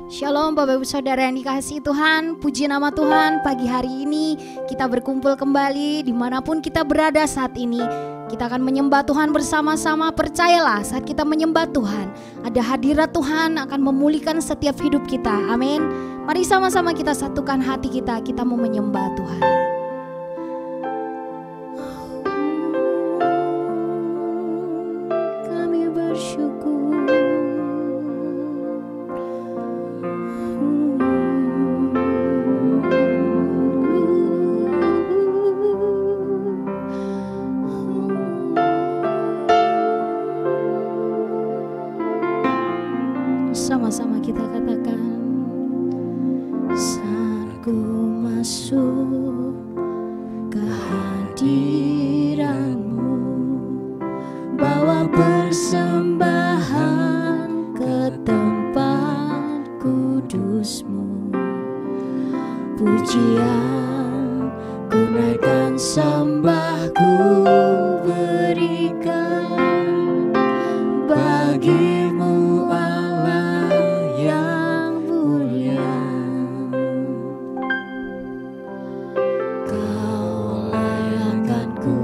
Shalom Bapak Ibu Saudara yang dikasihi Tuhan, puji nama Tuhan. Pagi hari ini kita berkumpul kembali dimanapun kita berada saat ini. Kita akan menyembah Tuhan bersama-sama. Percayalah, saat kita menyembah Tuhan, ada hadirat Tuhan akan memulihkan setiap hidup kita. Amin. Mari sama-sama kita satukan hati kita, kita mau menyembah Tuhan. Kami bersyukur. Sama-sama kita katakan, saat ku masuk ke hadirat-Mu, bawa persembahan ke tempat kudus-Mu, pujian ku naikkan, sembah ku berikan bagi-Mu yang mulia. Kau layakkan ku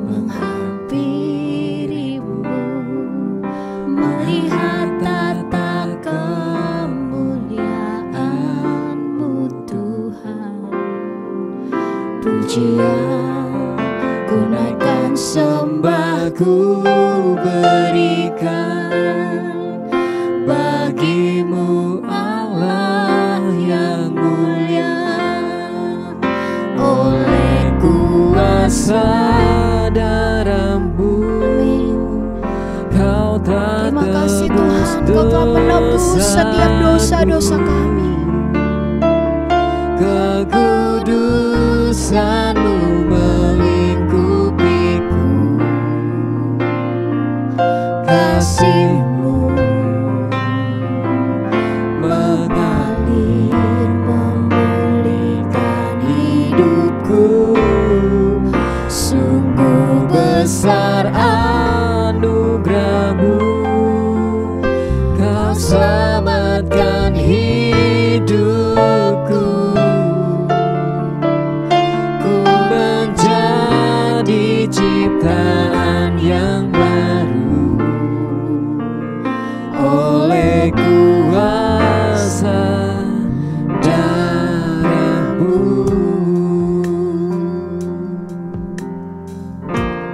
menghampiri-Mu, melihat tata kemuliaan-Mu Tuhan. Pujian ku naikkan, sembah ku berikan bagi-Mu Allah yang mulia. Oleh kuasa darah-Mu, Kau telah terima kasih Tuhan, Kau telah menebus setiap dosa-dosa kami. Kekudusan-Mu melingkupiku, kasih-Mu mengalir memulihkan hidupku. Sungguh besar anugerah-Mu, Kau selamatkan hidupku. Ku menjadi ciptaan yang baru oleh kuasa darah-Mu.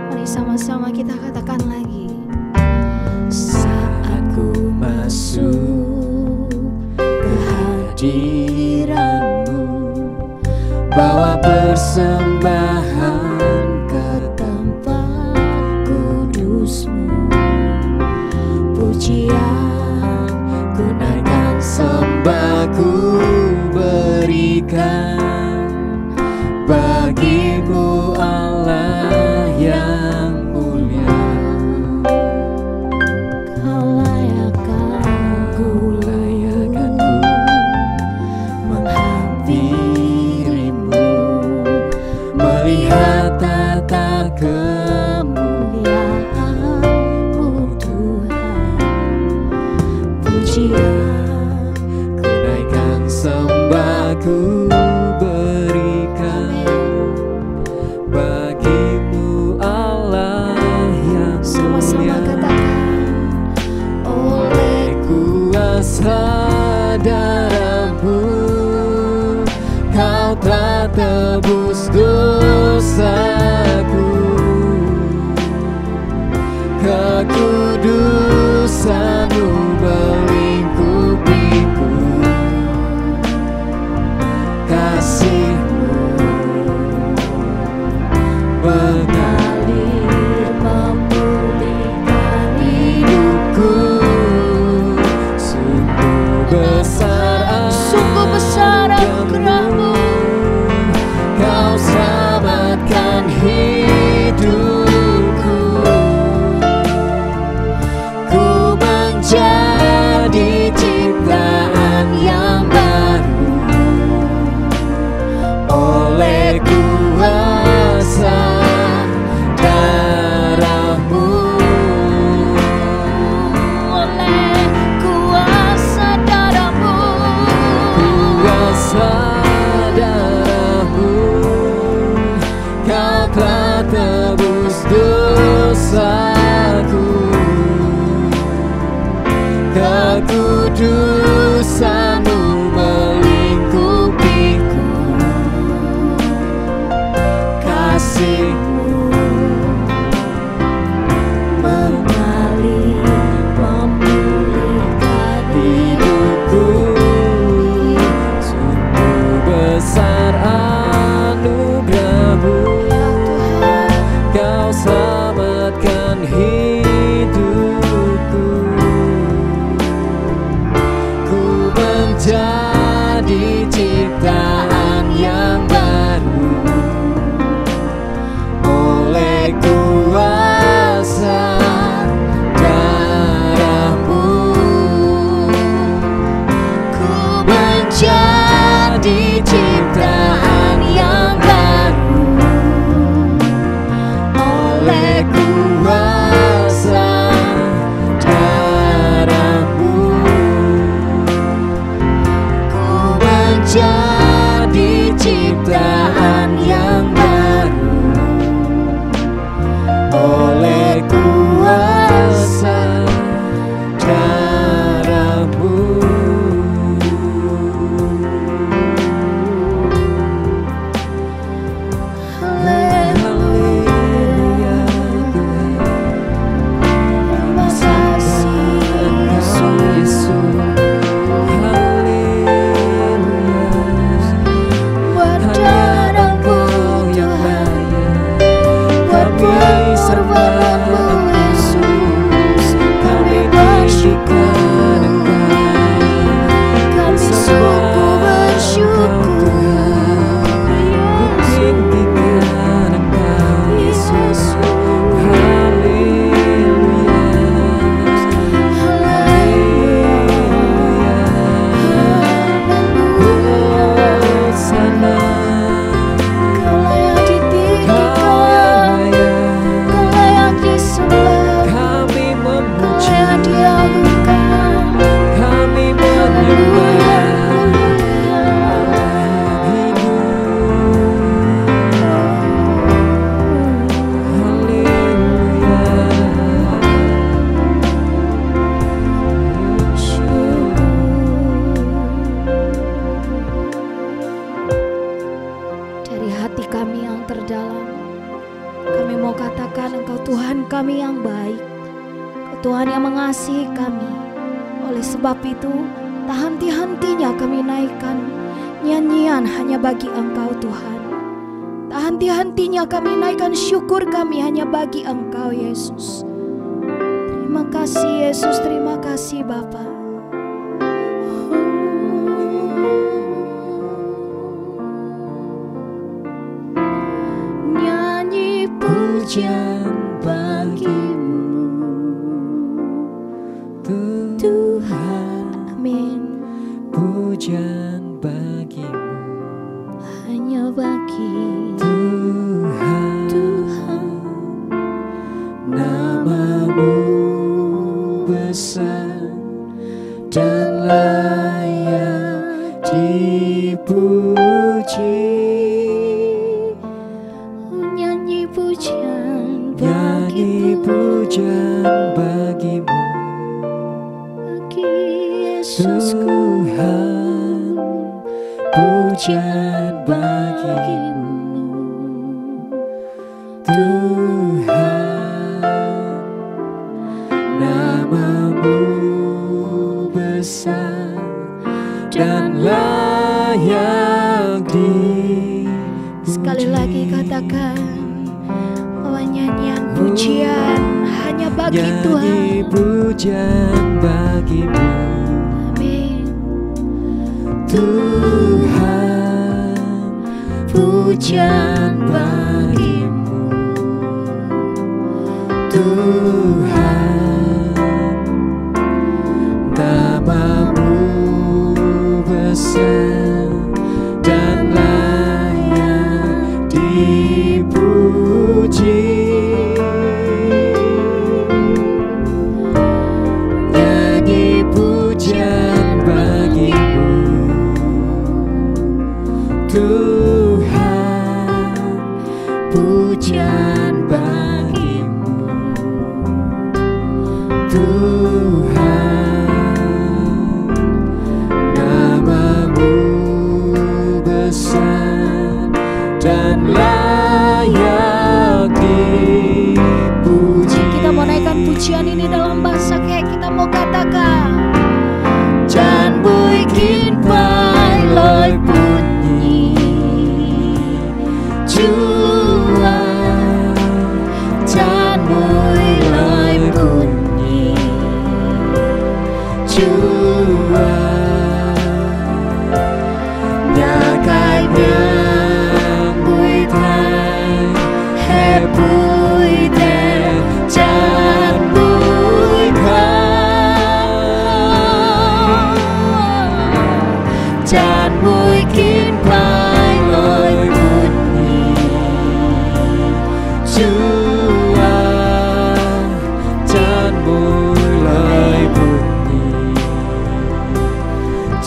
Mari sama-sama kita katakan lagi. Saat ku masuk ke hadirat-Mu, bawa persembahan ke tempat kudus-Mu, pujian ku naikkan, sembah ku berikan bagi-Mu Allah yang mulia. Kau layakkan ku menghampiri-Mu, melihat tata kemuliaan-Mu Tuhan. Pujian ku naikkan, sembah ku berikan bagi-Mu Allah yang sama-sama katakan. Oleh kuasa darah-Mu, Kau telah tebus dosaku. Kekudusan-Mu melingkupiku, kasih-Mu mengalir memulihkan hidupku. Sungguh besar anugerah-Mu, Kau selamatkan hidupku. Ku Tuhan yang mengasihi kami. Oleh sebab itu, tak henti-hentinya kami naikkan nyanyian hanya bagi Engkau Tuhan. Tak henti-hentinya kami naikkan syukur kami hanya bagi Engkau Yesus. Terima kasih Yesus, terima kasih Bapa. Nyanyi pujian bagimu Tuhan. Amin. Pujian bagimu hanya bagi Tuhan. Tuhan. Namamu besar dan layak dipuji. Nyanyi pujian Nyanyi pujian bagimu bagi Yesusku. Tuhan. Pujian bagimu Tuhan. Namamu besar dan layak dipuji. Sekali lagi katakan bahwa nyanyian pujian hanya bagi Tuhan. Nyanyi pujian bagimu Amin. Tuhan. Pujian bagimu Tuhan. Namamu besar dan layak dipuji. Nyanyi pujian bagimu Tuhan. Pujian bagimu Tuhan. Namamu besar dan layak dipuji. Kita mau naikkan pujian ini dalam bahasa kayak kita mau katakan Chan bui kin pai loi bunyi Chúa. Chan bui loi bunyi Chúa. Nhà cai miang bui thai he bui đen chan bui khai. Chan bui kin pai loi bunyi Chúa. Chan bui loi bunyi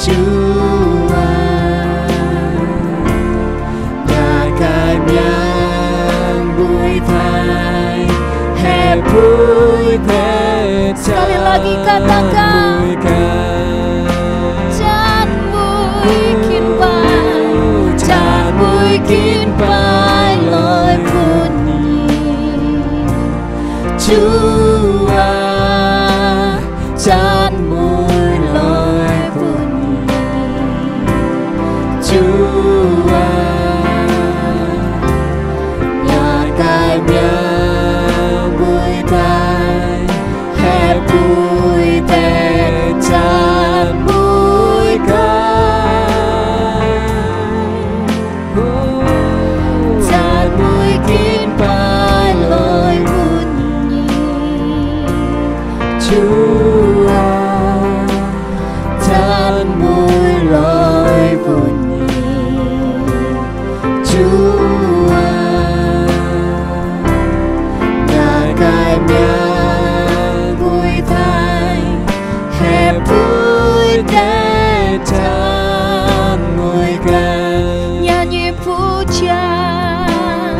Chúa. Nhà cai miang bui thai he bui đen. Sekali lagi katakan Chan bui kin pai, Chan bui kin pai loi bunyi Chúa. Chan bui loi bunyi Chúa. Nhà cai miang bui thai he bui đen chan bui khai. Chan bui kin pai loi bunyi Chúa. Chan bui loi bunyi Chúa. Nhà cai miang bui thai he bui đen chan bui khai. nyanyi pujian,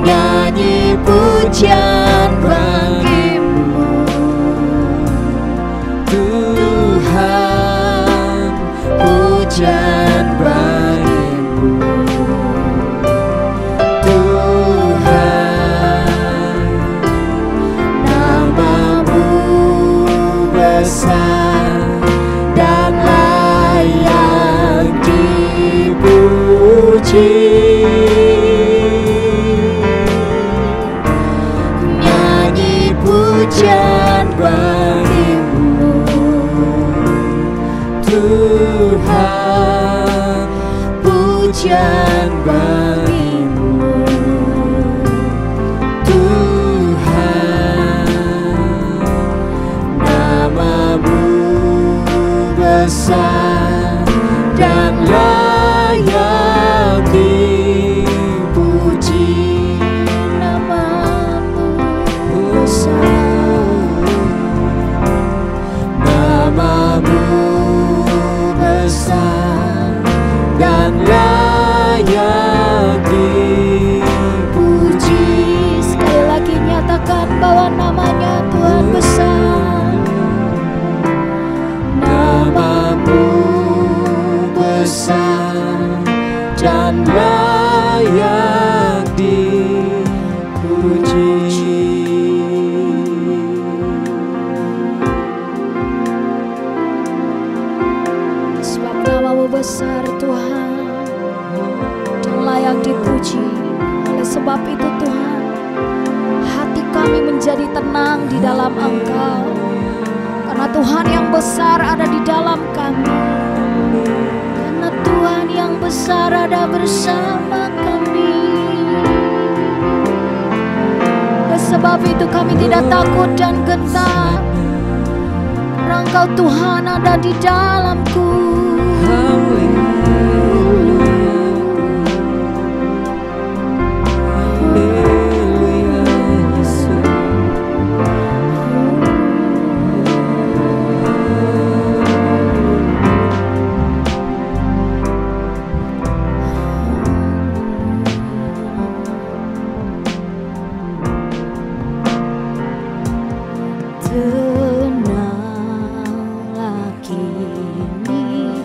Nyanyi pujian bagimu besar dan layak dipuji. Nyanyi pujian bagimu Tuhan, pujian bagimu Tuhan. Namamu besar dan layak dipuji. Namamu besar, Namamu besar dan layak dipuji. sekali lagi nyatakan bahwa namanya Tuhan besar. Namamu besar dan layak dipuji. Sebab namamu besar Tuhan dan layak dipuji. Oleh sebab itu Tuhan, hati kami menjadi tenang di dalam Engkau, karena Tuhan yang besar ada di dalam kami, karena Tuhan yang besar ada bersama kami. Oleh sebab itu kami tidak takut dan gentar, karena Engkau Tuhan ada di dalamku. Tenanglah kini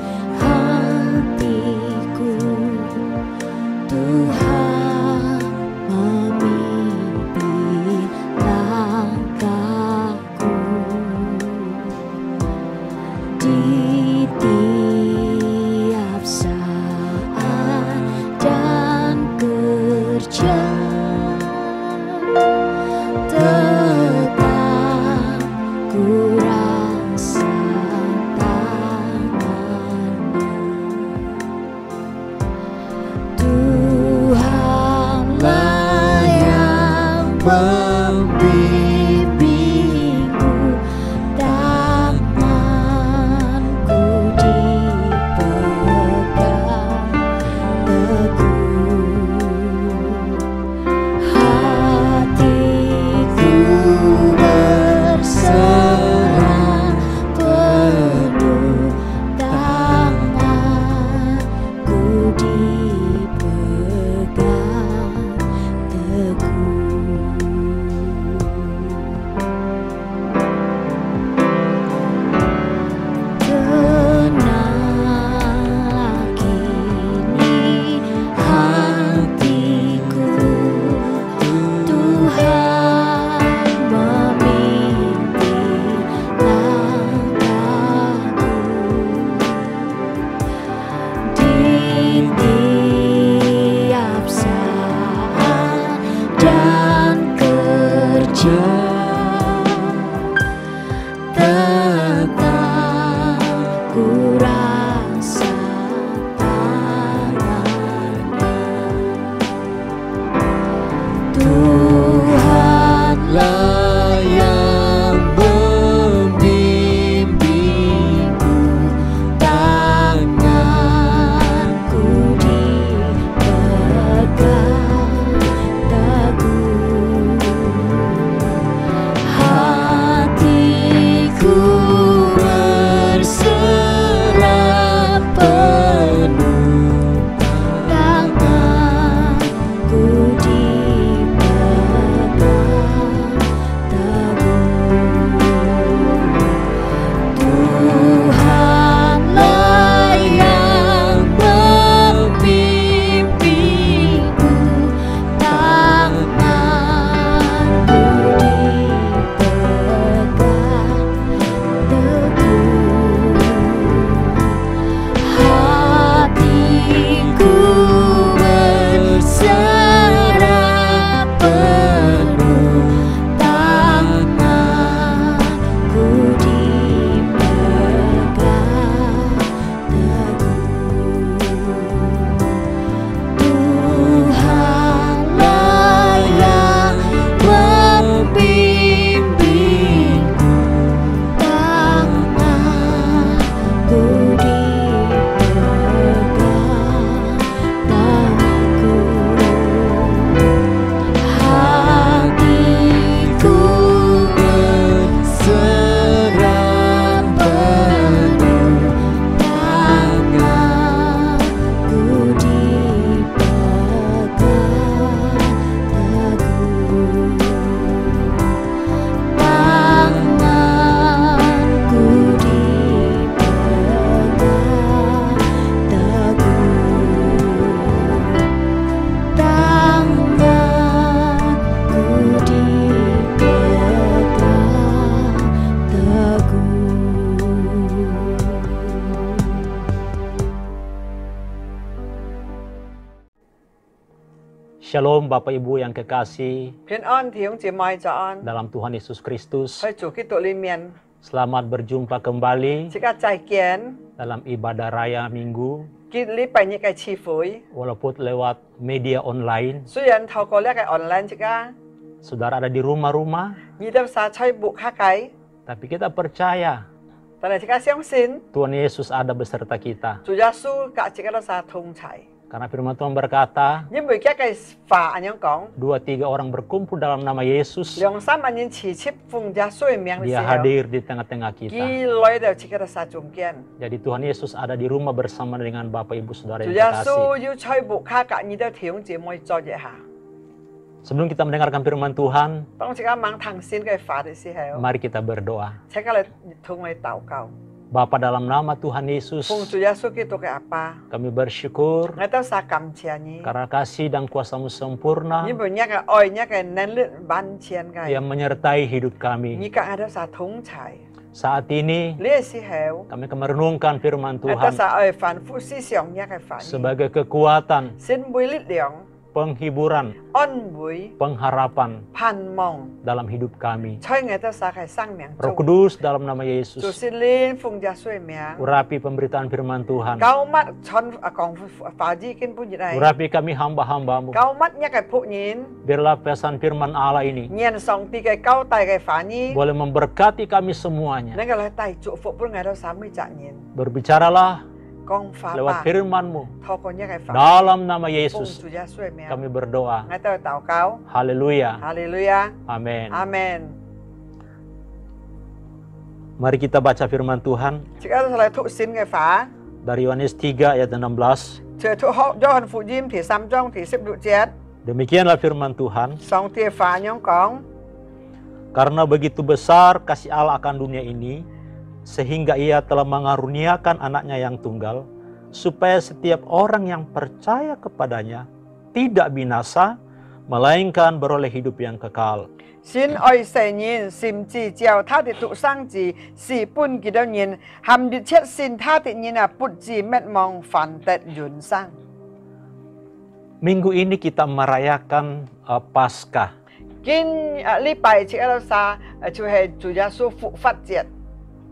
Shalom Bapak Ibu yang kekasih 平安弟兄姐妹早安， dalam Tuhan Yesus Kristus. 在主基督里面， Selamat berjumpa kembali 即刻再見， dalam ibadah raya Minggu 結禮拜日嘅聚會， walaupun lewat media online. 雖然透過呢個 online 即刻， Saudara ada di rumah-rumah, 你都實在冇卡計， tapi kita percaya 但係即刻相信 Tuhan Yesus ada beserta kita. 主耶穌隔即刻都實同齊， Karena firman Tuhan berkata, 因為嘅話咁樣講， 2-3 orang berkumpul dalam nama Yesus, 2-3萬人齊切奉耶穌嘅名嘅 Dia 時候， hadir di tengah-tengah kita. 佢來到即刻都實中間， Jadi Tuhan Yesus ada di rumah bersama dengan Bapak Ibu Saudara 主 yang 耶 kekasih. 穌要吹木卡隔，你都弟兄姊妹作一下。 Sebelum kita mendengarkan firman Tuhan, 當即刻猛騰先嘅話嘅時候， mari kita berdoa. 即刻嚟同我禱告。 Bapa dalam nama Tuhan Yesus, 奉主耶穌基督嘅阿爸， kami bersyukur 我都實感謝你， karena kasih dan kuasa-Mu sempurna 因為你嘅愛、你嘅能力完全嘅， yang menyertai hidup 你 kami. 嘅愛都實同齊。 Saat ini 呢個時候， kami akan merenungkan firman 我都 Tuhan 實愛反覆思想你嘅話語， sebagai kekuatan, 先為力量、 penghiburan, 安慰、 pengharapan 盼望， dalam hidup kami. 在我都實喺生命 Roh 中， Kudus dalam nama 就 Yesus, 是靈奉耶穌嘅名， urapi pemberitaan firman Tuhan. 教乜傳講法語經本日嚟， Urapi kami hamba-hamba-Mu. 教乜一嘅僕人， Biarlah pesan firman Allah ini 念上帝嘅交代嘅話語， boleh memberkati kami semuanya. 能夠嚟帶祝福俾我哋三位責任。 Berbicaralah 講法 lewat 吧， firman-Mu. 透過一個法， Dalam nama 奉 Yesus 主耶穌嘅名， kami berdoa. 我都禱告， Haleluya. 哈利路亞， Amin. 阿門。 Mari kita baca firman Tuhan 即刻嚟讀新嘅話， dari Yohanes 3 ayat 16. 就讀約翰福音第3章第16節， Demikianlah firman Tuhan. 上帝嘅話咁講， Karena begitu besar kasih Allah akan dunia ini, sehingga ia telah mengaruniakan anaknya yang tunggal, supaya setiap orang yang percaya kepadanya tidak binasa, melainkan beroleh hidup yang kekal. 先愛世人，甚至叫他的獨生子是本基督人，含熱切信他的人啊，不至滅亡，反得永生。 Minggu ini kita merayakan Paskah. 今禮拜即刻就係主耶穌復活節。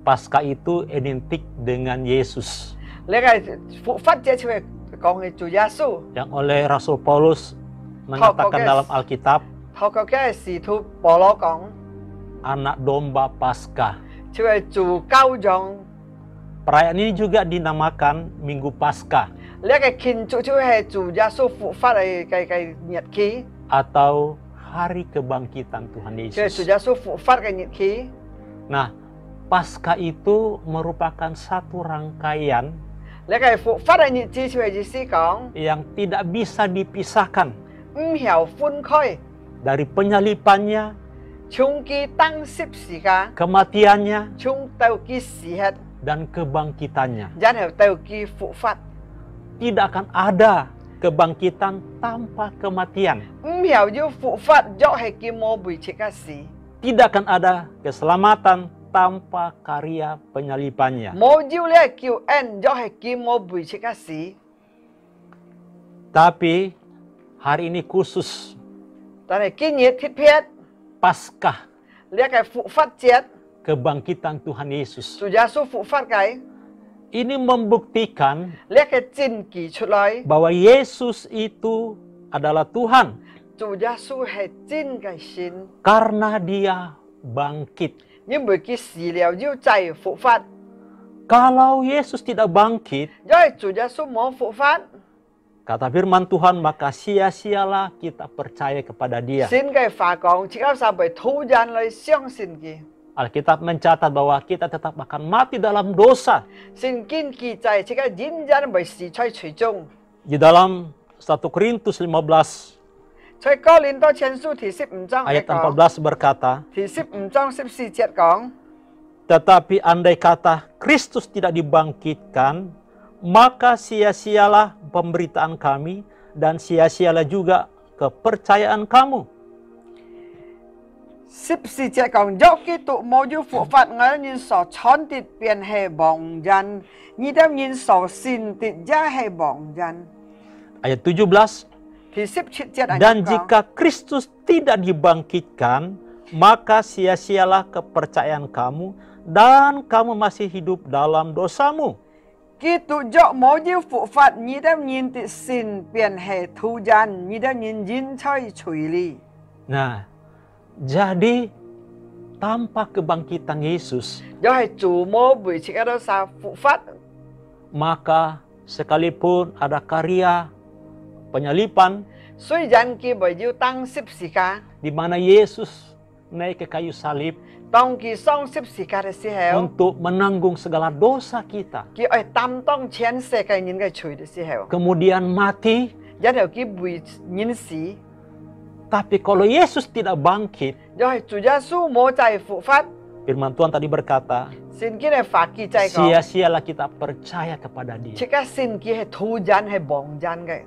Paskah itu identik dengan Yesus 呢個復活節就係講嘅主耶穌， yang oleh Rasul Paulus mengatakan dalam Alkitab 透過嘅使徒保羅講， anak domba Paskah. 就係主羔羊。 Perayaan ini juga dinamakan Minggu Paskah 呢個慶祝就係主耶穌復活嘅日期， atau Hari Kebangkitan Tuhan 就係主 Yesus. 耶穌復活嘅日期。 Nah, Paskah itu merupakan satu rangkaian 呢個復活嘅日子就係意思講， yang tidak bisa dipisahkan 唔係分開， dari penyalipannya, 從佢當十字架， kematiannya, 從到佢死hết， dan kebangkitannya. 然後到佢復活。 Tidak akan ada kebangkitan tanpa kematian. 唔係要復活，若係佢冇為切嘅死， Tidak akan ada keselamatan tanpa karya penyalipannya. 冇要呢個救恩，若係佢冇為切嘅死。 Tapi hari ini khusus 但係今日特別 Paskah, 呢個復活節， kebangkitan Tuhan Yesus. 主耶穌復活嘅 Ini membuktikan 呢個證據出來， bahwa Yesus itu adalah Tuhan 主耶穌係真嘅神， karena Dia bangkit. 因為佢死了要再復活。 Kalau Yesus tidak bangkit, 因為主耶穌冇復活， kata firman Tuhan, maka sia-sialah kita percaya kepada Dia. 神嘅話講，只有三位突然嚟相信佢。 Alkitab mencatat bahwa kita tetap akan mati dalam dosa. 聖經記載，只有人人為死在其中。 Di dalam 1 Korintus 15在哥林多前書第15章 ayat 講， 14 berkata, 第15章14節講。 tetapi andai kata Kristus tidak dibangkitkan, maka sia-sialah pemberitaan kami dan sia-sialah juga kepercayaan kamu. 14節講，若基督冇要復活，我人所傳的便係妄人，你哋人所信的也係妄人。 Ayat 17, thì 17 节 anh Dan có. jika Kristus tidak dibangkitkan, maka sia-sialah kepercayaan kamu dan kamu masih hidup dalam dosamu. Khi tụ dọ mô diêu phụ phạt nhí đeo nhìn tị xin biển hệ thu gian nhí đeo nhìn dính chơi chùi li. Nah, jadi tanpa kebangkitan Yesus, Do hệ chủ mô bùi chị đó sao phụ phát. maka sekalipun ada karya penyalipan Suy gian kia bởi diêu tăng xếp xì ca. di mana Yesus naik ke kayu salib Tông kỳ song xếp xì ca để xì hèo. untuk menanggung segala dosa kita, Kỳ ơi tâm tông chén xe cây nhìn cái chùi để xì hèo. kemudian mati. Giá hèo kỳ bùi nhìn xì. Tapi kalau Yesus tidak bangkit, Do hệ chủ gia su mô chạy phụ phát. firman Tuhan tadi berkata, Xin kia này phạt kỳ chạy có. sia-sialah kita percaya kepada Dia. Chị ca xin kia hệ thu gian hệ bóng gian cái.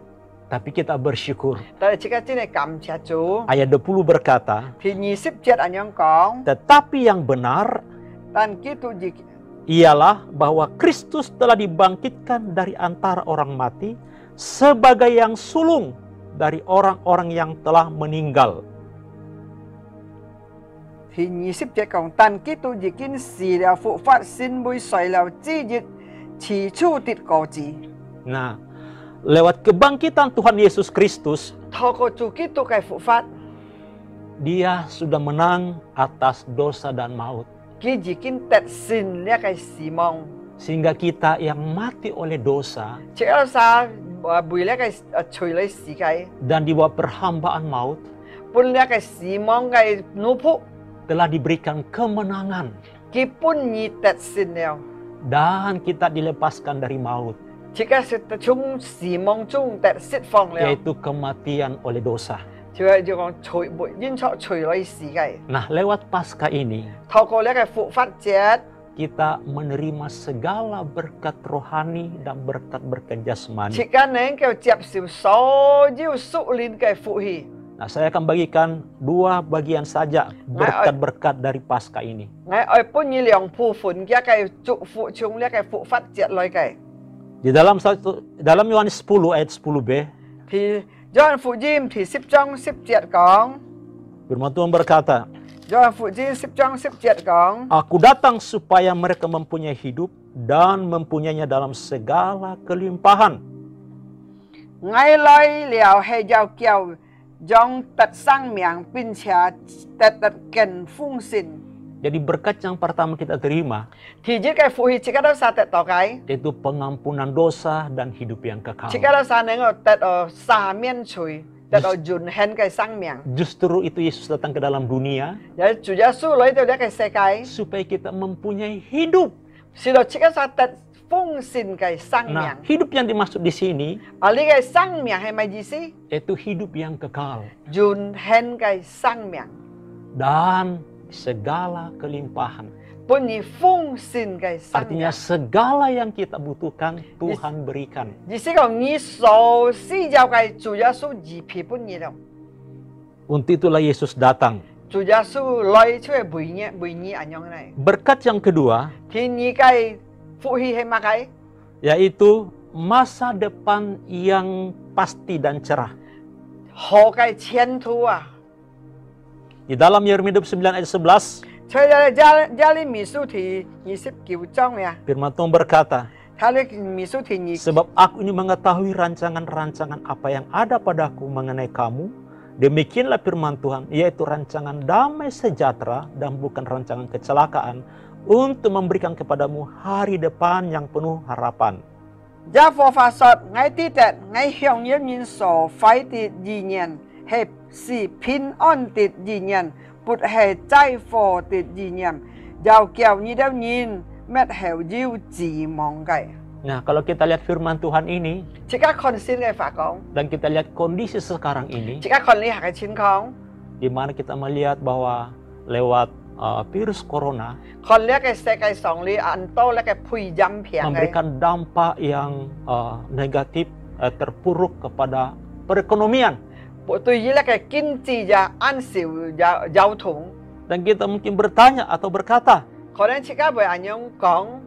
Tapi kita bersyukur. Tại chị ca chị này cảm cha chú. Ayat 20 berkata, Thì nhí xếp chết anh nhong có. tetapi yang benar Dan gitu jik ialah bahwa Kristus telah dibangkitkan dari antara orang mati sebagai yang sulung dari orang-orang yang telah meninggal. thì nhị xếp chết còn tan kí tu gì kinh xì là phụ phát xin bùi xoay là chi dịch chỉ chu tịt cổ chỉ Nah, lewat kebangkitan Tuhan Yesus Kristus, thọ cổ chu kí tu cái phụ phát Dia sudah menang atas dosa dan maut. kí gì kinh tẹt xin là cái xì mong Sehingga kita yang mati oleh dosa chỉ ở xa bùi là cái chui lấy xì cái dan di bawah perhambaan maut pun là cái xì mong cái nụ phụ telah diberikan kemenangan kí pun nhị tẹt xin nèo dan kita dilepaskan dari maut, chỉ cái sự chung xì mong chung tẹt xịt phong nèo yaitu kematian oleh dosa. chỉ là chỉ còn chui bùi yên chọ chui lấy xì cái Nah, lewat Paskah ini thọ cổ là cái phụ phát chết kita menerima segala berkat rohani dan berkat-berkat jasmani. chỉ cái nén kêu chẹp xỉu số diêu sụ lên cái phụ hì. Nah, saya akan bagikan dua bagian saja berkat-berkat dari Paskah ini. Ngay ở pun như liang phụ phun kia cái trụ phụ chung là cái phụ phát triển lời cái Di dalam Yohanes 10 ayat 10b, thì John phụ jim thì xếp trong xếp triển con firman Tuhan berkata, John phụ jim xếp trong xếp triển con Aku datang supaya mereka mempunyai hidup dan mempunyainya dalam segala kelimpahan. ngay lời liao hay giao kiều trong tật sang miệng pin chia tật cần phung sinh Jadi berkat yang pertama kita terima thì chỉ cái phụ hì chỉ cái đó sao tật tỏ cái yaitu pengampunan dosa dan hidup yang kekal. chỉ cái đó sao nén ở tật ở xa miên chui tật ở dùn hen cái sang miệng Justru itu Yesus datang ke dalam dunia để chủ gia su lấy theo cái xe cái supaya kita mempunyai hidup. xin lỗi chỉ cái sao tật phung sinh cái sang Nah, miệng hidup yang dimaksud di sini ở đây cái sang miệng hay mai gì sih yaitu hidup yang kekal Jun hen cái sang miệng dan segala kelimpahan. Bunyi phung sinh cái sang Artinya miệng segala yang kita butuhkan Tuhan berikan. Chỉ sẽ còn nghi số si giao cái chủ gia su gì phí bunyi đâu Untuk itulah Yesus datang. chủ gia su lấy chơi bùi nhẹ anh nhong này Berkat yang kedua thì nhị cái phụ hi hay mà cái yaitu masa depan yang pasti dan cerah. họ cái chiến thu à Di dalam Yeremia 29 ayat 11, chơi gia li mỹ su thì nhị xếp cứu trong nè firman Tuhan berkata, tha li mỹ su thì nhị sebab aku ini mengetahui rancangan-rancangan apa yang ada padaku mengenai kamu. Demikianlah firman Tuhan, yaitu rancangan damai sejahtera dan bukan rancangan kecelakaan, untuk memberikan kepadamu hari depan yang penuh harapan. gia phò phà sọt ngay tí tẹt ngay hiong nhiễm nhìn sổ phái tịt dì nhiên hẹp xì pin on tịt dì nhiên bụt hề chay phò tịt dì nhiên giàu kèo như đeo nhìn mét hèo diêu chỉ mong cái Nah, kalau kita lihat firman Tuhan ini chỉ các con xin cái phả con dan kita lihat kondisi sekarang ini, chỉ các con lý hạ cái chín con di mana kita melihat bahwa lewat virus corona con lý cái xe cái sòng lý ăn to là cái pui jam phiền cái memberikan dampak yang negatif, terpuruk kepada perekonomian. bộ tôi là cái kinh济gia ăn xỉu giao thông Dan kita mungkin bertanya atau berkata, còn nên chỉ các bởi anh nhung con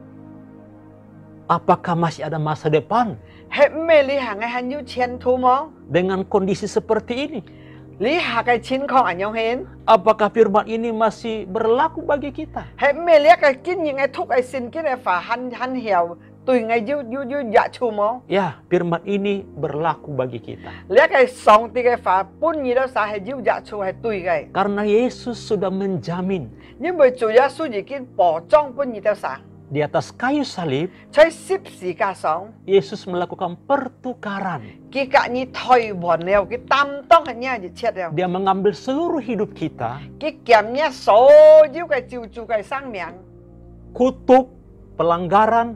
Apakah masih ada masa depan hệ mê lý hàng ngày hành như chen thu mong dengan kondisi seperti ini? lý hà cái chín không ảnh nhau hến Apakah firman ini masih berlaku bagi kita? hệ mê lý cái kín những ngày thúc ai xin cái này phải hành hiểu tùy ngày như dạ chu mong Ya, firman ini berlaku bagi kita. lý cái song thì cái phải bún như đó sa hay như dạ chu hay tùy cái Karena Yesus sudah menjamin nhưng mà chủ yếu số gì cái bỏ trong bún như đó sa di atas kayu salib, chơi ship xì cả song Yesus melakukan pertukaran. cái cả như thôi bỏ nèo cái tam tông hay nha gì chết rồi Dia mengambil seluruh hidup kita, cái kiểm nhá số như cái chiu chu cái sang miệng kutuk, pelanggaran,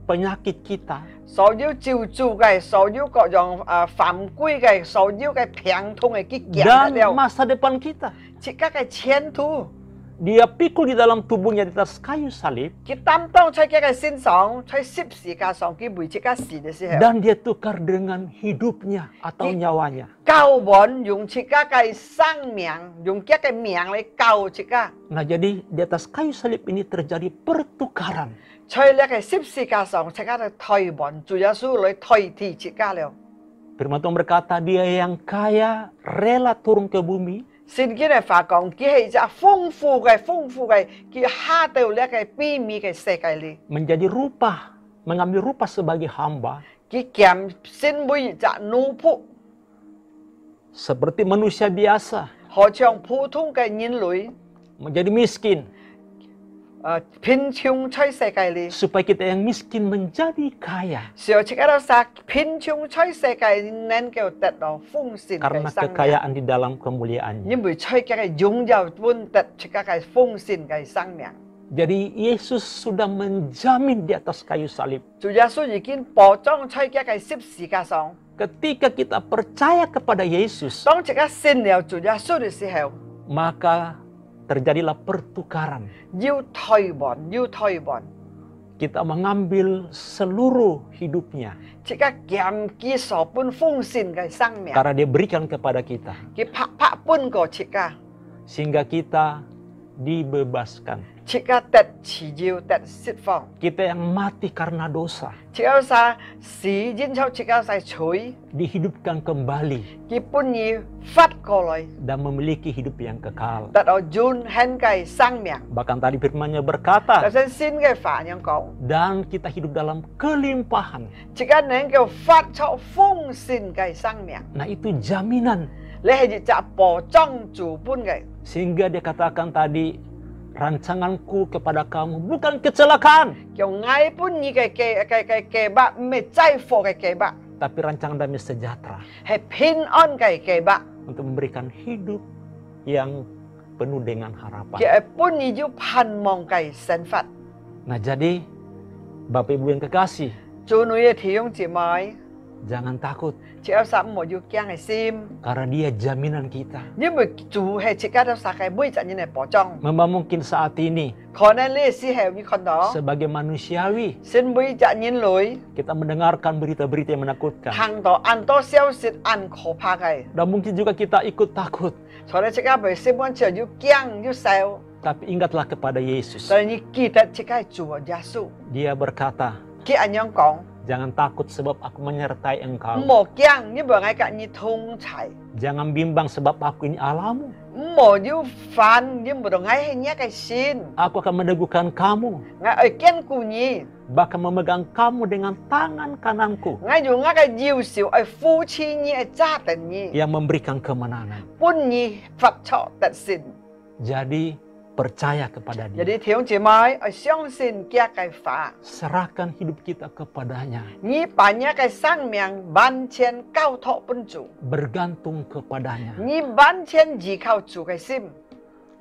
penyakit kita, số như chiu chu cái số như có dòng phạm quy cái số như cái phiền thông cái kiểm dan đeo masa depan kita. chỉ các cái chen thu Dia pikul di dalam tubuhnya di atas kayu salib, cái tam tông chơi cái xin song chơi ship xì cả song cái buổi chỉ cái xì để xì heo dan dia tukar dengan hidupnya atau nyawanya. cao bón dùng chỉ cái sang miệng dùng cái miệng lấy cao chỉ cái Nah, jadi di atas kayu salib ini terjadi pertukaran. chơi lấy cái ship xì cả song chỉ cái thôi bón chủ yếu số lấy thôi thì chỉ cái liao Firman Tuhan berkata, dia yang kaya rela turun ke bumi xin cái này phải講cái hệ giá phong phú cái hạ đầu lấy cái bi mi cái xe cái li menjadi rupa, mengambil rupa sebagai hamba, cái kiểm xin bùi giá nô phụ seperti manusia biasa, họ trong phổ thông cái nhân lưới menjadi miskin, pin chung chơi xe cái li supaya kita yang miskin menjadi kaya. Siêu chỉ cái đó sa pin chung chơi xe cái nên kêu tết đó phong xin cái Karena sang kekayaan di dalam kemuliaannya. nhưng bởi chơi cái dung giàu vun tết chỉ cái phong xin cái sang miệng Jadi Yesus sudah menjamin di atas kayu salib. chủ yếu số gì kiến bỏ trong chơi cái ship xì cả song Ketika kita percaya kepada Yesus, tông chỉ cái xin liệu chủ yếu số để xì heo maka terjadilah pertukaran. yêu thôi bọn Kita mengambil seluruh hidupnya. chỉ cái kiểm kỹ sở bún phong xin cái sang miệng Karena dia berikan kepada kita. cái phạ bún của chỉ cái Sehingga kita dibebaskan. chỉ cái tết chỉ yêu tết释放 Kita yang mati karena dosa, chỉ cái sa xí dính sau chỉ cái sa chuối dihidupkan kembali cái bún như phát cổ lại dan memiliki hidup yang kekal. tết ở jun hen cái sang miệng Bahkan tadi firman-Nya berkata, tại sao xin cái phả nhân cầu dan kita hidup dalam kelimpahan. chỉ cái nên kêu phát cho phong xin cái sang miệng Nah, itu jaminan. lẽ hệ gì chả bỏ trong chủ bún cái Sehingga dia katakan tadi, rancanganku kepada kamu bukan kecelakaan, kiểu ngay bún như cái bạn mẹ chạy phổ cái bạn tapi rancangan damai sejahtera hay pin on cái bạn untuk memberikan hidup yang penuh dengan harapan. cái bún như giúp pan mong cái sinh phật Nah, jadi Bapak Ibu yang kekasih, chú nuôi thì ông chị mới jangan takut chị em sắm một yêu kiang hay sim karena dia jaminan kita. nhưng mà chú hay chị các em sa cái bưởi chẳng như này bỏ trong Memang mungkin saat ini còn nên lê si heo như con đó sebagai manusiawi xin bưởi chẳng như lối kita mendengarkan berita-berita yang menakutkan. hàng đó ăn to xeo xịt ăn khổ pa cái Dan mungkin juga kita ikut takut. cho nên chị các bạn xem quan chờ yêu kiang yêu xeo Tapi ingatlah kepada Yesus. rồi như kỳ tật chị các chủ ở Giêsu Dia berkata, khi anh nhong con jangan takut sebab aku menyertai engkau. mổ kiang như bữa ngay cả như thung chảy Jangan bimbang sebab aku ini Allahmu. mổ như phán như bữa ngay hay nhắc cái xin Aku akan meneguhkan kamu, ngay ở kiên cụ nhỉ bahkan memegang kamu dengan tangan kananku ngay dù ngay cái yêu xỉu ở phu chi nhỉ ở cha tận nhỉ yang memberikan kemenangan. bún nhỉ Phật cho tận xin Jadi percaya kepada Dia. jadi thiếu chị mới ở相信kia cái phá Serahkan hidup kita kepadanya. nhỉ bà nhá cái sang miệng ban chen cao thọ bún chủ Bergantung kepadanya. nhỉ ban chen gì khao chủ cái sim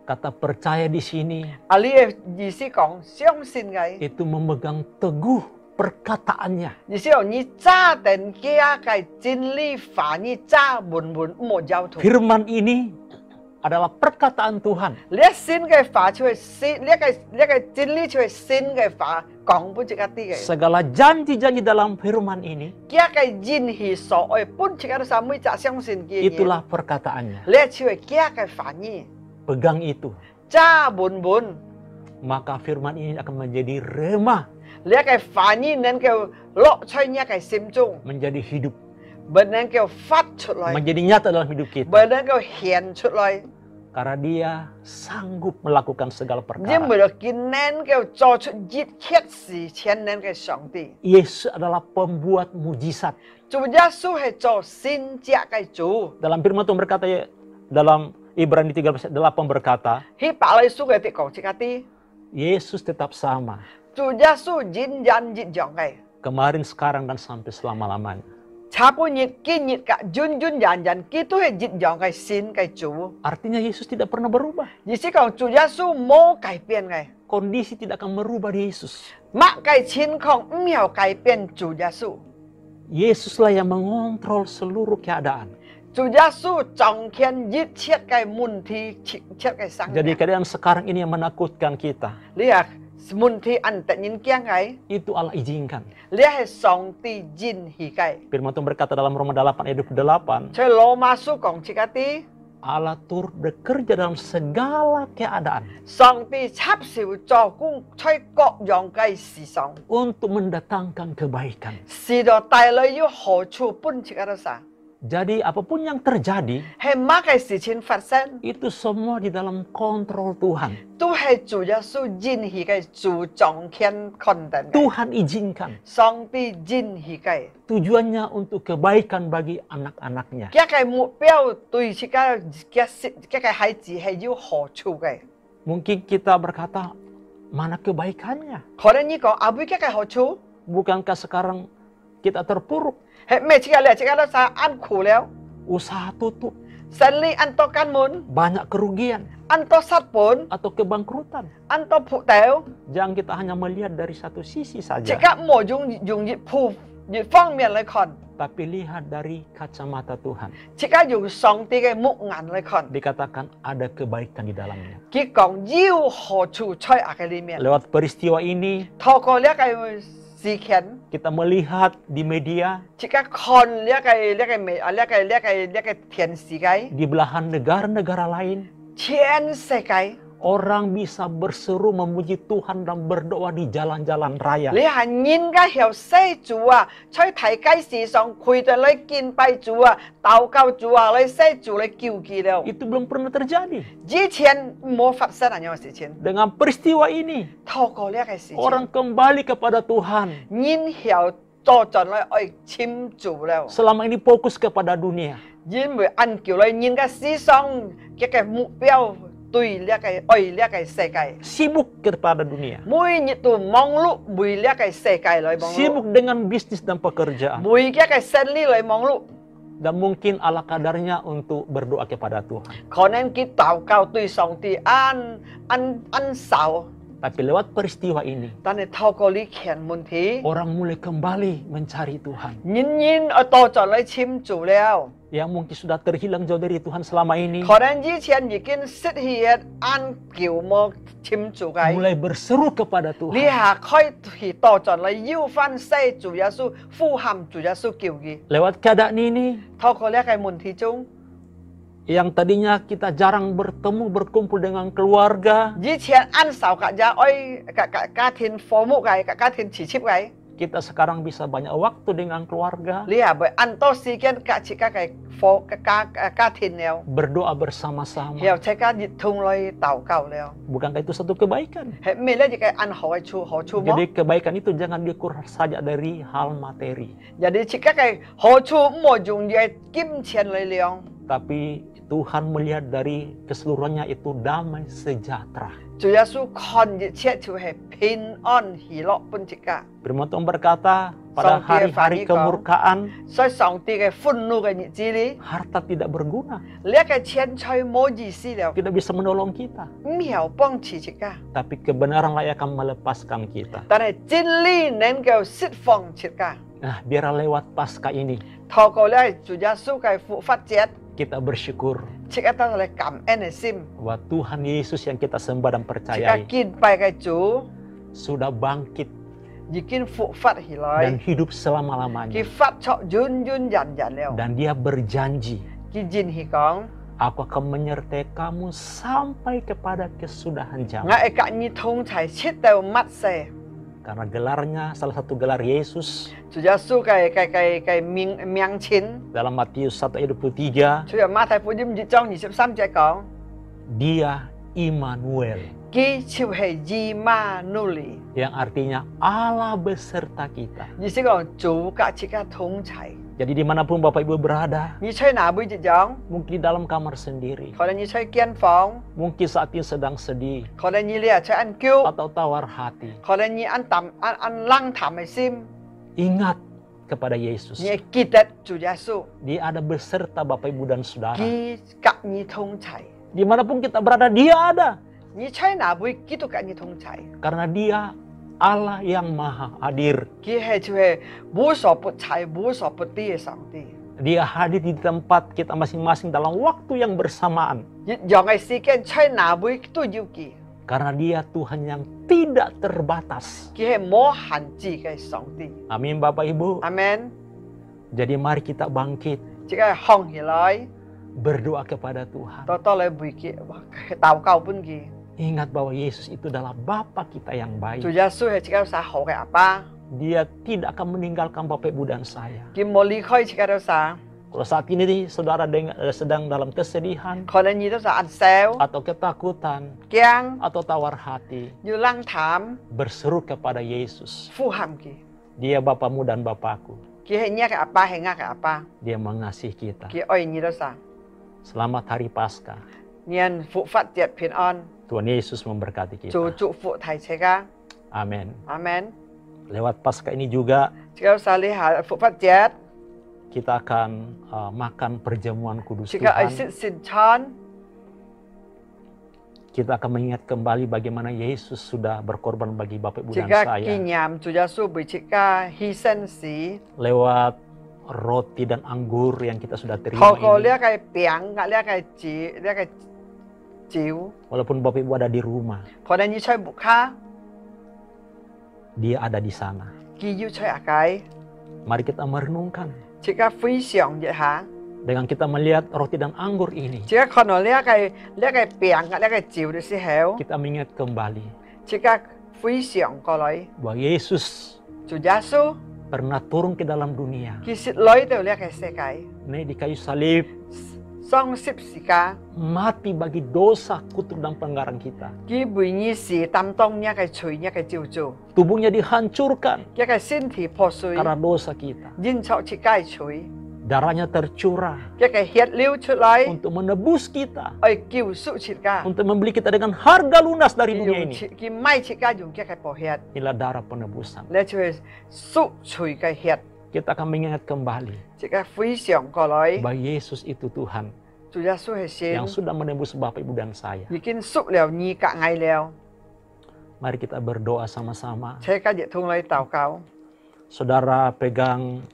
Kata percaya di sini ali gì si còn相信cái itu memegang teguh perkataannya. gì si ở nhỉ cha tận kia cái chân lý phá nhỉ cha buồn một giao thủ Firman ini adalah perkataan Tuhan. lihat xin cái phá chui xin lihat cái chân lý chui xin cái phá còn bún chỉ cái tí cái Segala janji-janji dalam firman ini, kia cái jin hi so ở bún chỉ cái sao mới cha 相信 kia nhỉ itulah perkataannya. lihat chui kia cái phá nhỉ Pegang itu. cha buồn Maka firman ini akan menjadi rema เรียกไอ้ฝ่ายนี้นั้นเกี่ยวโลกใช้เนี่ยไอ้ซิมจุง menjadi hidup, เบิร์นั้นเกี่ยวฟัดชุดเลย menjadi nyata dalam hidup เบิร์ kita. นั้นเกี่ยวเหียนชุดเลย Karena dia sanggup melakukan segala ยิ่ง perkara. เมื่อกินนั้นเกี่ยวจอชุดยิดเคียดสีเชียนนั้นเกี่ยวสองตี Yesus adalah pembuat mujizat. จูยาสู้ให้จอสินเจ้าไก่จู Dalam firman Tuhan berkata ya, dalam Ibrani 13:8 berkata, ฮิปะเลยสู้ไก่ติกองชิกาตี Yesus tetap sama. จูยาสู้ยินยันยิดยองไก่ Kemarin, sekarang, dan sampai selama-lamanya. ชาปุยิดกินยิดกะยุนยุนยันยันกิตุให้ยิดยองไก่สินไก่จู Artinya Yesus tidak pernah berubah. ยิ่งสิของจูยาสู้โมไก่เปลี่ยนไง Kondisi tidak akan merubah di Yesus. มะไก่ชิ้นของเมี่ยวไก่เปลี่ยนจูยาสู้ Yesuslah yang mengontrol seluruh keadaan. จูยาสู้จองเคียนยิดเชียดไก่มุนทีเชียดไก่สัง Jadi keadaan sekarang ini yang menakutkan kita. เรียกมุนทีอันแต่ยินเกี้ยงไง Itu Allah izinkan. เรียกให้สองตียินหีไก่ Firman Tuhan berkata dalam Roma 8 ayat 28, ใช่โลมาสู้ของชิกาตี Allah turut bekerja dalam segala keadaan สองตีชับสิวจอกุ้งใช้เกาะยองไก่สีสอง untuk mendatangkan kebaikan. สีดอกไตเลยยุโหชูปุ่นชิกาตาสา Jadi apapun yang terjadi, ให้มาไก่สีชินฟัดเส้น itu semua di dalam kontrol Tuhan. ตู้ให้จูยาสู้ยินหีไก่จูจองเคียนคอนเดน Tuhan izinkan. สองตียินหีไก่ Tujuannya untuk kebaikan bagi anak-anaknya. แกไก่หมูเปี้ยวตุยชิกาแกไก่หายจีให้ยุโหชูไก่ Mungkin kita berkata, mana kebaikannya? ขอได้นี้ก่อนอาบุยแกไก่โหชู Bukankah sekarang kita terpuruk? เฮ้เมชิกาเลยชิกาแล้วซาอันขู่แล้ว Usaha tutup, เซนลีอันโตกันมุน banyak kerugian อันโตสัตว์ปน atau kebangkrutan. อันโตผู้เต๋ว Jangan kita hanya melihat dari satu sisi ชิ saja, กาหมูยุงยิดผู้ยิดฟ้องเมียนเลยคอน tapi lihat dari kacamata Tuhan. ชิกาอยู่สองตีไก่มุกงานเลยคอน Dikatakan ada kebaikan di dalamnya. กี่กองยิ้วโหชูช่อยอาคาเดเมียน Lewat peristiwa ini, ทอโกเรียกไก่สีเขียน kita melihat di media, ชิกาคอนเรียกไก่เมเรียกไก่เทียนสีไก่ di belahan negara-negara lain, เทียนใส่ไก่ orang bisa berseru memuji Tuhan dan berdoa di jalan-jalan raya. หรือหันยินก็เหี่ยวเซ่จัวช่วยไถไก่สีสองคุยแต่เลยกินไปจัวเตาเก้าจัวเลยเซ่จัวเลยกิ้วกี่แล้ว Itu belum pernah terjadi. ยี่เทียนโมฟัดเส้นอะไรสิเทียน Dengan peristiwa ini, ทอโกเรียกไก่สี orang kembali kepada Tuhan. ยินเหี่ยวโจจอนเลยอ้อยชิมจูแล้ว Selama ini fokus kepada dunia. ยินเหมือนอันเกี่ยวเลยยินก็สีสองแกมุเปี้ยวตุยเรียกไก่อ้อยเรียกไก่เซ่ไก่ Sibuk kepada dunia. มุยยิตัวมองลุบุยเรียกไก่เซ่ไก่เลยมองลุ Sibuk dengan bisnis dan pekerjaan. บุยแกไก่เซนลี่เลยมองลุ Dan mungkin ala kadarnya untuk berdoa kepada Tuhan. ขอนั้นกิเต่าเก้าตุยสองตีอันเสา Tapi lewat peristiwa ini, ตอนนี้เท่าก็ลิเขียนมุนที orang mulai kembali mencari Tuhan. ยินเอาโตจอดเลยชิมจูแล้ว Yang mungkin sudah terhilang jauh dari Tuhan selama ini, ขอนั้นยี่เชียนยิกินสิทธิเฮ็ดอันเกี่ยวโมชิมจูไก mulai berseru kepada ลิ Tuhan. หาค่อยหีโตจอดเลยยิ้วฟันเซ่จูยาสูฟู่หำจูยาสูเกี่ยวกี Lewat keadaan ini, เท่าก็เรียกไอ้มุนทีจุง yang tadinya kita jarang bertemu berkumpul dengan keluarga, ยี่เชียนอันเสากะยาอ้อยกะทินโฟมุไกกะทินฉีชิบไก kita sekarang bisa banyak waktu dengan keluarga, ลิหาไปอันโตซีเกนกะชิกะไกโฟกะทินแล้ว berdoa bersama-sama. เหี่ยวใช้การยิดทุงลอยเต่าเก่าแล้ว Bukankah itu satu kebaikan? เห็นมีแล้วจะไกอันหอยชูมอ Jadi kebaikan itu jangan diukur saja dari hal materi, อย่าได้ชิกะไกหอชูหมดยุงใหญ่กิ้มเชียนเลยเลียง tapi Tuhan melihat dari keseluruhannya itu damai sejahtera. จุยาสู้คอนยิเชียชูให้พินออนหีเลาะปุนจิกะ Firman Tuhan berkata, pada hari-hari kemurkaan, ซอยสองตีไกฝุ่นนูไกยิจีลี harta tidak berguna, เรียกไกเชียนชอยโมจีซีแล้ว tidak bisa menolong kita. เหมียวป้องฉีจิกะ Tapi kebenaran lah yang akan melepaskan kita. แต่ในจินลี่เน้นเกลซิดฟองจิกะ Nah, biar lewat pasca ini, ทอโกเลยจุยาสู้ไกฟุฟัดเจ็ด kita bersyukur ชิกะตั้งเลยกำเอ็นซิม bahwa Tuhan Yesus yang kita sembah dan ชิกะ percayai กินไปไกจู sudah bangkit ยิกินฟุฟัดหิลอย dan hidup กิ selama-lamanya. ฟัดเฉาะยุนยันแล้ว Dan dia berjanji, กิจินหิกอง aku akan menyertai kamu sampai kepada kesudahan งั้น zaman. ไอ้กะนี่ทงไฉชิดแต่มัดเซ Karena gelarnya, salah satu gelar Yesus 主耶穌嘅名稱， dalam Matius 1 ayat 23, 出入馬太福音2章23節講， Dia Immanuel, 佢就係以馬內利， yang artinya Allah beserta kita. 意思講主甲切嘅同在。 Jadi dimanapun Bapak Ibu berada, 你吹哪杯一種？ mungkin di dalam kamar sendiri, 可能你吹間房， mungkin saat ini sedang sedih 可能你咧吹按叫， atau tawar hati. 可能你按冷淡嘅心， Ingat kepada Yesus. 你記得主耶穌， Dia ada beserta Bapak Ibu dan Saudara. 佢甲你同在。 Dimanapun kita berada, Dia ada. 你吹哪杯，佢都甲你同在。 Karena Dia Allah yang maha hadir. 佢係就係無所不在、無所不知嘅上帝。 Dia hadir di tempat kita masing-masing dalam waktu yang bersamaan. 一樣嘅時間，吹哪杯都要佢。 Karena Dia Tuhan yang tidak terbatas. 佢係冇限制嘅上帝。 Amin Bapak Ibu. 阿門。 Jadi mari kita bangkit, 即係放起來， berdoa kepada Tuhan. 多嚟為佢禱告本佢。 Ingat bahwa Yesus itu adalah Bapa kita yang 主 baik. 耶穌係即係啥好嘅阿爸， Dia tidak akan meninggalkan Bapak Ibu dan saya. 佢冇離開即係啥， Kalau saat ini saudara sedang dalam kesedihan 可能你都係按笑、 atau ketakutan 驚、 atau tawar hati, 要冷淡、 berseru kepada Yesus. 呼喊佢。 Dia Bapamu dan Bapakku. 佢係你嘅阿爸，係我嘅阿爸， Dia mengasihi kita. 佢愛你都啥。 Selamat Hari Paskah. 年復活節平安， Tuhan Yesus memberkati 做 kita. 祝福大家。 Amin. 阿門。 Lewat Paskah ini juga 即係啥你下復活節， kita akan makan perjamuan kudus 即係愛 Tuhan. 食聖餐。 Kita akan mengingat kembali bagaimana Yesus sudah berkorban bagi Bapak Ibu 即 dan 係 saya. 紀念主耶穌為即係犧牲時， Lewat roti dan anggur yang kita sudah terima 透過 ini. 呢一個餅、呢一個酒、呢一個酒， Walaupun Bapak Ibu ada di rumah, 可能你吹木卡， Dia ada di sana. 佢要吹下解， Mari kita merenungkan. 即係非常一下， Dengan kita melihat roti dan anggur ini, 即係看到呢一個餅、呢一個酒嘅時候， kita mengingat kembali 即係非常過來， bahwa Yesus 主耶穌 pernah turun ke dalam dunia, 佢是來到呢一個世界， naik di kayu salib, 上十字架， mati bagi dosa, kutuk dan pelanggaran kita. 佢為你是擔當呢一個罪、呢一個咒詛， Tubuhnya dihancurkan 一個身體破碎， karena dosa kita. 因錯切解罪， Darahnya tercurah 一個血流出來， untuk menebus kita, 愛救贖切解。 untuk membeli kita dengan harga lunas dari dunia 用 ini. 切佢買切解用一個寶血， Inilah darah penebusan. 你就係贖罪嘅血， Kita akan mengingat kembali 即係非常過來。 bahwa Yesus itu Tuhan 主耶穌係神 yang，sudah menebus Bapak Ibu dan saya. 已經贖了你隔愛了， Mari kita berdoa sama-sama. 請今日同你禱告。 Saudara pegang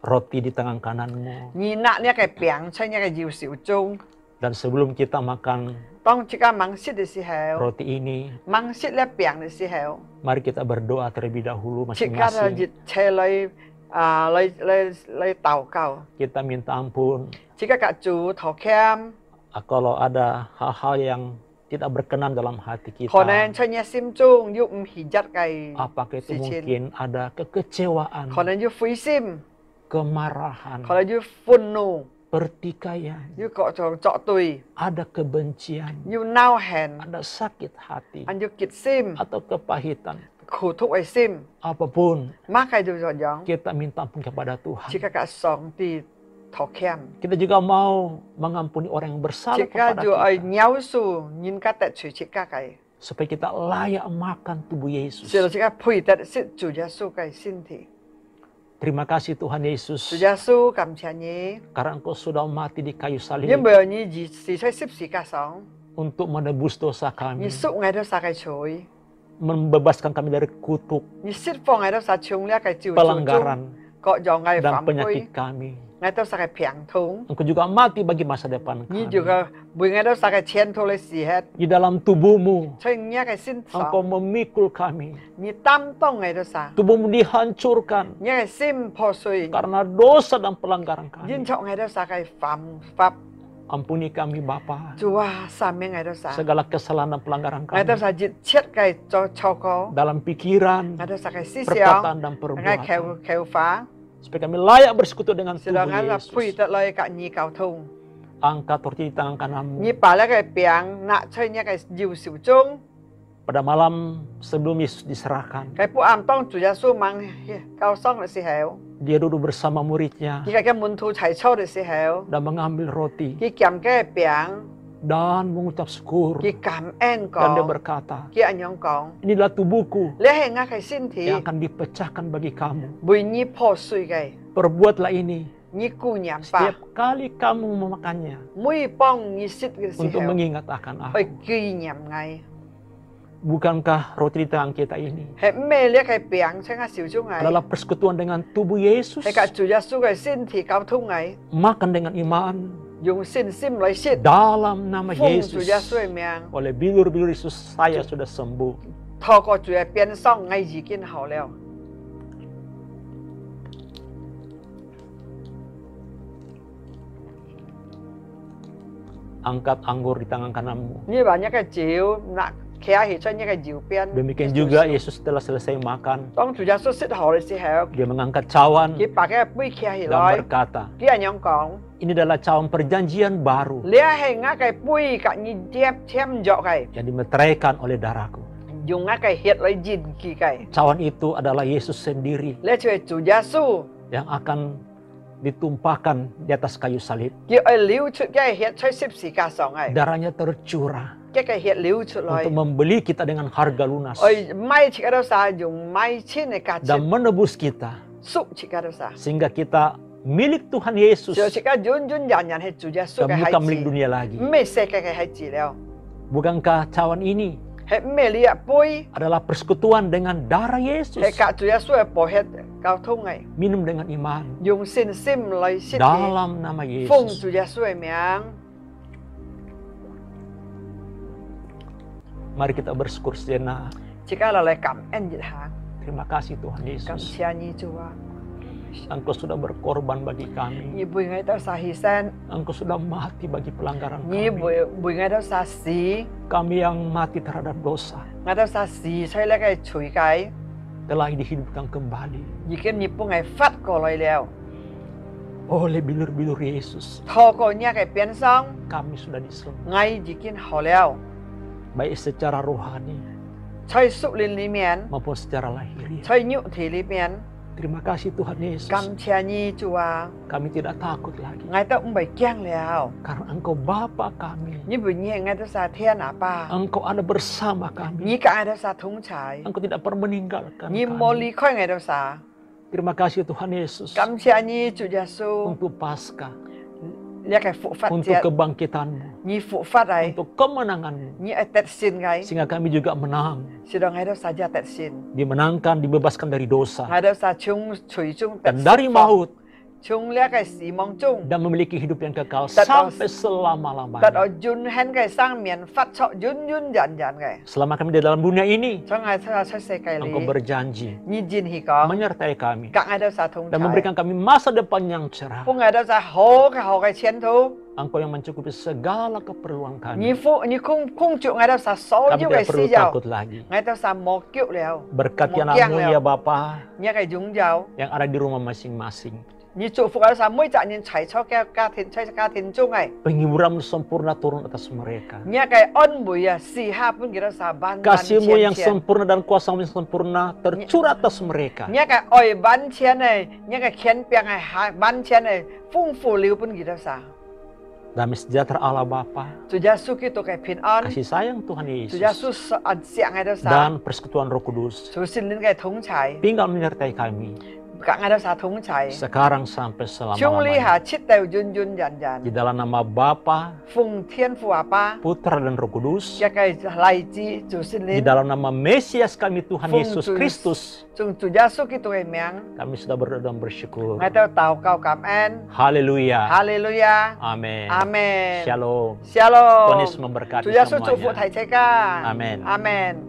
roti di tangan kananmu. 你拿呢一個餅在呢一個右手中， Dan sebelum kita makan 當即刻猛食嘅時候， roti ini, 猛食呢餅嘅時候， mari kita berdoa terlebih dahulu 即刻就 masing-masing. 熱車嚟禱告， Kita minta ampun 即刻甲主禱歉。 kalau ada hal-hal yang tidak berkenan dalam hati 可能 kita. 在你心中有唔喜悅嘅 Apakah itu 事情， mungkin ada kekecewaan, 可能有灰心， kemarahan, 可能有憤怒， pertikaian, 有各種作對， ada kebencian, 有惱恨， ada sakit hati, 有結心， atau kepahitan. 苦毒嘅心， Apapun, 乜嘢都咁樣， kita minta ampun kepada Tuhan. 即刻甲上帝禱歉， Kita juga mau mengampuni orang yang bersalah 即刻 kepada 就愛 kita. 饒恕人家得罪即刻嘅， Supaya kita layak makan tubuh Yesus. 是即刻配得食主耶穌嘅身體。 Terima kasih Tuhan 主 Yesus. 耶穌感謝你， Karena Engkau sudah mati di kayu 因 salib 為你是在十字架上， untuk menebus dosa 你 kami. 贖我哋晒嘅罪， Membebaskan kami dari kutuk, 你釋放我哋晒從呢個咒詛中， pelanggaran, 各樣嘅 dan 犯規 penyakit，kami. 我哋晒嘅病痛， Engkau juga mati bagi masa depan 你 kami. 就個為我哋晒嘅前途嘅時刻， Di dalam tubuhmu, 在呢個身 Engkau 上， memikul kami. 你擔當我哋晒， Tubuhmu dihancurkan 呢個心破碎， karena dosa dan pelanggaran 因 kami. 錯我哋晒嘅犯法， Ampuni kami Bapa, 主啊，赦免我哋啥？ segala kesalahan dan pelanggaran 我哋 kami 啥一切嘅做錯過， dalam pikiran, 我哋啥嘅思想， perkataan dan 我嘅 perbuatan. 口法， Supaya kami layak bersekutu dengan 是讓 tubuh 我哋 Yesus. 配得來嘅你溝通。 Angkat roti di tangan kananmu. 你把那個餅拿出一個右手中， Pada malam sebelum Yesus diserahkan, 佢不按當主耶穌問交送嘅時候， dia duduk bersama muridnya 佢嘅門徒齊坐嘅時候， dan mengambil roti 佢撳嘅餅， dan mengucap syukur. 佢感恩 Dan dia 講， berkata, 佢咁樣講， inilah tubuhku 你係我嘅身體 yang，akan dipecahkan bagi kamu. 為你破碎嘅， Perbuatlah ini 你顧念吧 setiap，kali kamu memakannya 每幫你食嘅時 untuk 候， mengingat akan 去 aku. 紀念我。 Bukankah roti di tangan kita ini 係咩呢個餅喺我手中嘅？ adalah persekutuan dengan tubuh Yesus? 係個主耶穌嘅身體交通嘅， Makan dengan iman 用信心來食， dalam nama 奉主 Yesus. 耶穌嘅名， Oleh bilur-bilur Yesus saya sudah sembuh. 透過主嘅鞭傷，我已經好了。 Angkat anggur di tangan kananmu. 你把一個酒拿企起出一個右邊。 Demikian juga Yesus setelah selesai makan, 當主耶穌食好嘅時候， dia mengangkat cawan 佢把個杯企起 dan 來， berkata, 佢咁樣講： ini adalah cawan perjanjian baru 你係我嘅杯，及你添咗嘅， yang dimeteraikan oleh darahku. 用我嘅血來煎佢嘅。 Cawan itu adalah Yesus sendiri 你就係主耶穌， yang akan ditumpahkan di atas kayu salib. 佢係流出嘅血在十字架上嘅， Darahnya tercurah 一個血流出來 untuk。 membeli kita dengan harga lunas 我買切嗰度啥，用買錢嘅價 dan 錢 menebus kita 贖切嗰度啥， sehingga kita milik Tuhan Yesus 就切個遠遠人人係主耶穌 dan 嘅 bukan 孩 milik 子， dunia lagi. 唔係世界嘅孩子了， Bukankah cawan ini 係唔係呢一杯， adalah persekutuan dengan darah 係 Yesus? 隔主耶穌嘅寶血交通嘅， Minum dengan iman 用信心來食嘅， dalam nama 奉 Yesus. 主耶穌嘅名， Mari kita bersyukur sejenak. 即刻落嚟感恩一下， Terima kasih Tuhan 感 Yesus. 謝你主啊！ Engkau sudah berkorban bagi kami. 你為我到啥犧牲， Engkau sudah mati bagi pelanggaran 你 kami. 為我到啥死， Kami yang mati terhadap dosa 我到啥死在呢個罪界， telah dihidupkan kembali 已經你幫我發過來了。 oleh bilur-bilur Yesus. 透過呢個變相， Kami sudah diselamatkan 我已經好了。 baik secara rohani 在屬靈裡面， maupun secara lahiriah. 在肉體裡面， Terima kasih Tuhan Yesus. 感謝你主啊！ Kami tidak takut lagi 我都唔係驚了， karena Engkau Bapa kami. 你為你我都啥天阿爸， Engkau ada bersama kami. 你跟我都啥同在， Engkau tidak pernah meninggalkan 你冇 kami. 離開我都啥。 Terima kasih Tuhan Yesus 感謝你主耶穌， untuk Paskah, 呢個復活 untuk 節， kebangkitanmu, 你復活嚟， untuk kemenanganmu. 你係得勝嘅， Sehingga kami juga menang. 是讓我都啥就得勝， Dimenangkan, dibebaskan dari dosa 我都啥從罪中得 dan dari 釋放， maut 從呢個死亡中 dan memiliki hidup yang kekal Dan sampai 得 selama-lamanya. 到永恆嘅生命，發出永永遠遠嘅。 Selama kami di dalam dunia ini, 所以我出世界 Engkau 裏， berjanji 你真係講， menyertai kami 隔我都啥同 dan 在。 memberikan kami masa depan yang cerah. 奉我都是好嘅前途， Engkau yang mencukupi segala keperluan 你 kami. 你控制我都是所 Kami 有嘅 tidak perlu 需要， takut lagi. 我都是冇腳了， Berkati Mau anakmu kiang ya Bapa 你嘅擁有， yang ada di rumah masing-masing. 你祝福我哋每責任齊出嘅家庭中嘅， Penghiburan sempurna turun atas mereka. 你嘅安慰啊，時刻本佢都是萬萬 Kasih-Mu yang 千千， sempurna dan kuasa-Mu yang sempurna tercurah atas mereka. 你嘅愛萬千嘅，你嘅權柄係萬千嘅，豐富了本佢都是。 Damai sejahtera Allah Bapa, 主耶穌基督嘅平安， kasih sayang Tuhan 主耶 Yesus, 穌安享喺度啥， dan persekutuan Roh Kudus 主聖靈嘅同在， tinggal menyertai kami 隔喺度啥同在。 sekarang sampai 將呢 selama-lamanya. 下切到遠遠人 Di 人， dalam nama Bapa, 奉天父阿爸， Putra dan Roh Kudus, 一個嚟自主聖 di 靈， dalam nama Mesias kami Tuhan Yesus Kristus, 從主耶穌基督嘅名， kami sudah berdoa dan bersyukur. 我都禱告感恩， Haleluya. 哈利路亞， Amin. 阿門， Shalom. 下 Tuhan 咯， Yesus memberkati 主耶穌祝福 semuanya. 大家， Amin. 阿門。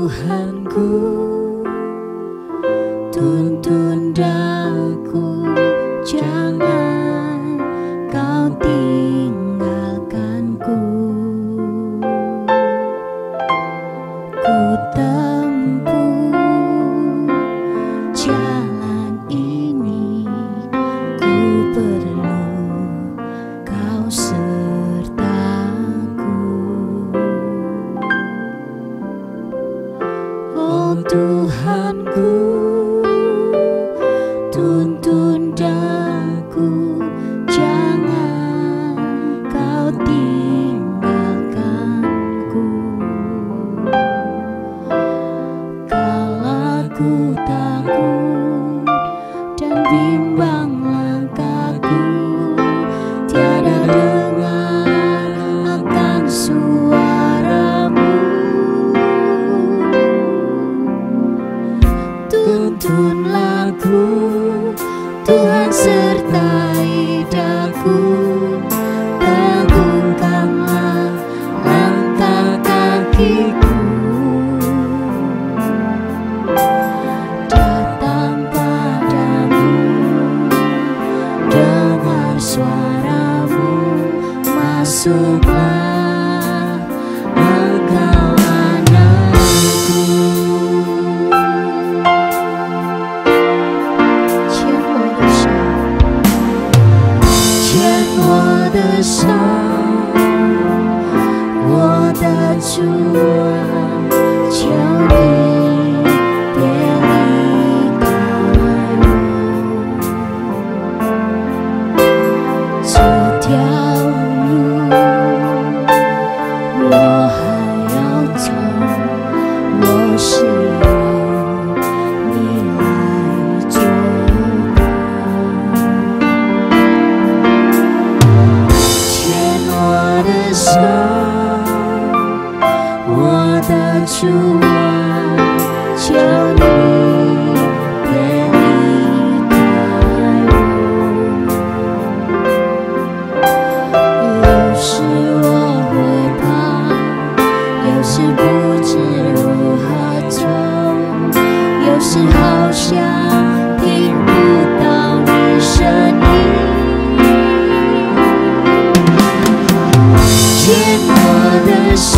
Tuhanku, tuntun daku, jangan kau tinggalkanku. Ku tempuh jalan ini, ku perlu kau sertaku. Oh Tuhanku, tuntun daku, jangan kau tinggalkanku. Kala ku takut dan bimbang langkahku, tiada dengar akan suaramu. Tuntunlah ku, Tuhan sertai daku, tegungkanlah langkah kakiku. Datang padamu, dengar suaramu, masuklah engkau anakku. 牵我的手，我的主啊，求你别离开我。这条路我还要走，我是由你来做伴。牵我的手，我的主啊，求你别离开我。有时我会怕，有时不知如何走，有时好像听不到你声音。牵我的手。